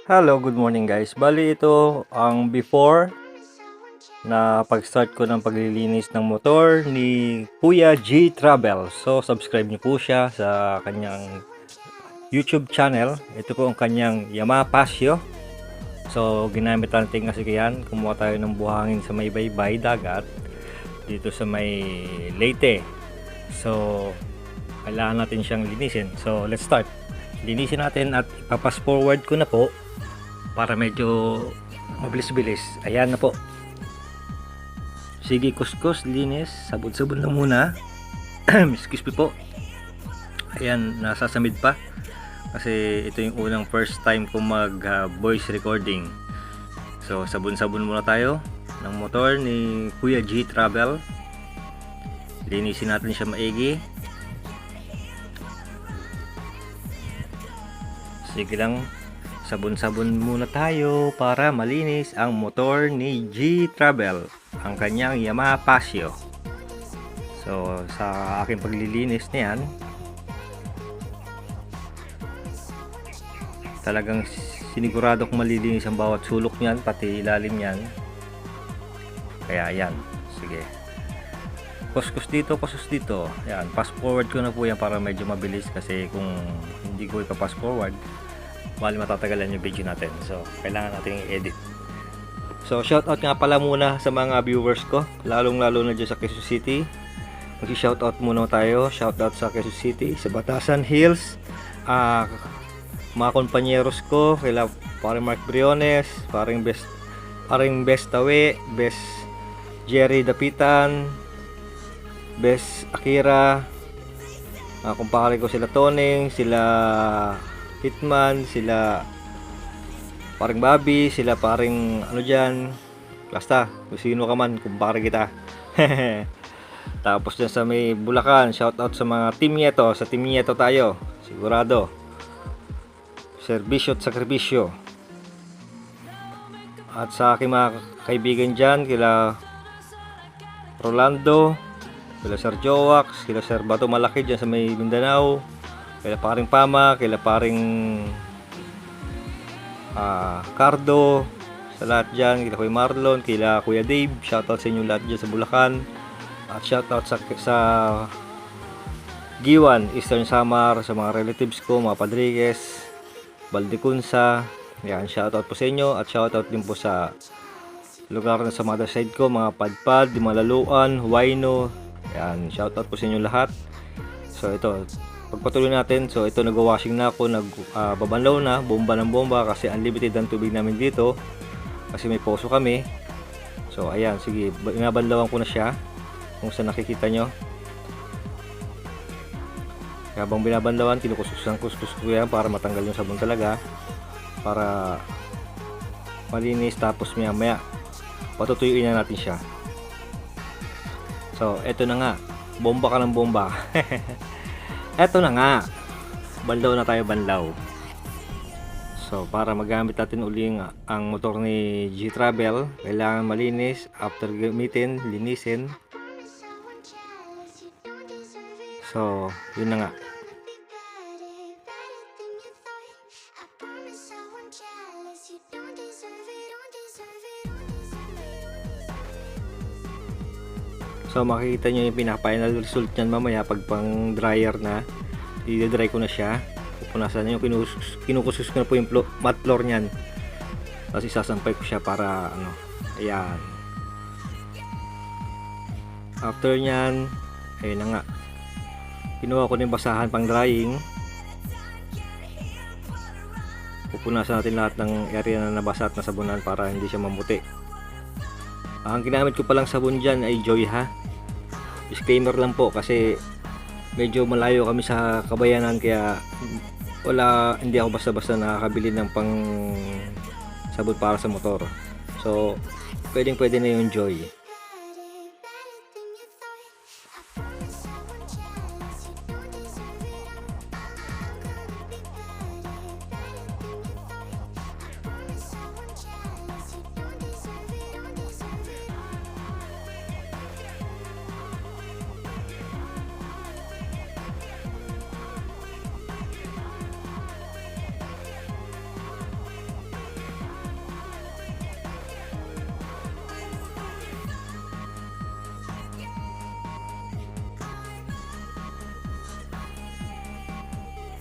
Hello, good morning guys. Bali ito ang before na pag-start ko ng paglilinis ng motor ni Kuya G Travel. So subscribe niyo po siya sa kanyang YouTube channel. Ito po ang kanyang Yamaha Pasio. So ginamit natin kasi yan. Kumuha tayo ng buhangin sa may baybay dagat dito sa may Leyte. So kailangan natin siyang linisin. So let's start. Linisin natin at ipapas forward ko na po para medyo mabilis-bilis. Ayan na po. Sige, kuskus, linis, sabon-sabon na muna. Excuse me po. Ayan, nasasamid pa. Kasi ito yung unang first time ko mag voice recording. So, sabon-sabon muna tayo ng motor ni Kuya G Travel. Linisin natin siya maigi. Sige lang. Sabon-sabon muna tayo para malinis ang motor ni G Travel, ang kanyang Yamaha Pasio. So sa aking paglilinis niyan, talagang sinigurado kong malilinis ang bawat sulok niyan, pati ilalim niyan. Kaya yan, sige. Kuskus dito, kuskus dito. Yan, pass forward ko na po yan para medyo mabilis, kasi kung hindi ko ipa-pass forward, bali matatagalan yung video natin. So, kailangan natin i-edit. So, shoutout nga pala muna sa mga viewers ko, lalong-lalo na dyan sa Quezon City. Mag-shoutout muna tayo. Shoutout sa Quezon City, sa Batasan Hills, mga kompanyeros ko, kila paring Mark Briones, paring Best Tawe, Best Jerry Dapitan, Best Akira, kumpare ko sila Toning, sila Hitman, sila paring Bobby, sila paring ano dyan, basta kung sino ka man, kumpare kita. Tapos dyan sa may Bulacan, shoutout sa mga Team Nieto. Sa Team Nieto tayo, sigurado. Serbisyo at sakripisyo. At sa aking mga kaibigan dyan, kila Rolando, kila Sir Joax, kila Sir Bato Malaki dyan sa may Mindanao, kila paring Pama, kila paring Cardo, sa lahat dyan, kila Kuya Marlon, kila Kuya Dave, shoutout sa inyo lahat dyan sa Bulacan. At shoutout sa Giwan, Eastern Samar, sa mga relatives ko, mga Padrigues, Baldecunsa. Yan, shoutout po sa inyo. At shoutout din po sa lugar na sa mother side ko, mga Padpad, Dimalaluan, Huayno. Yan, shoutout po sa inyo lahat. So ito, pagpatuloy natin. So ito, nag-washing na ako, nagbabanlaw na, bomba ng bomba, kasi unlimited ang tubig namin dito, kasi may poso kami. So ayan, sige, binabanlawan ko na siya kung saan nakikita nyo. Habang binabanlawan, kinukuskus ko yan para matanggal yung sabon talaga, para malinis. Tapos maya maya patutuyuin na natin siya. So eto na nga, bomba ka ng bomba. Eto na nga, banlaw na tayo, banlaw. So para magamit natin uli ang motor ni G Travel, kailangan malinis. After gamitin, linisin. So yun na nga. So makikita nyo yung pinaka-final result nyan mamaya pag pang dryer na. I-dry ko na siya. Pupunasan nyo, kinukusus ko na po yung matte floor nyan. Tapos isasampay ko siya para ano, ayan. After nyan, ayun na nga, kinuha ko na yung basahan pang drying. Pupunasan natin lahat ng area na nabasa at nasabunan para hindi siya mamuti. Ang ginamit ko palang sabon dyan ay Joy, ha. Disclaimer lang po, kasi medyo malayo kami sa Kabayanan, kaya hindi ako basta-basta nakakabili ng pang sabon para sa motor. So pwede na yung Joy.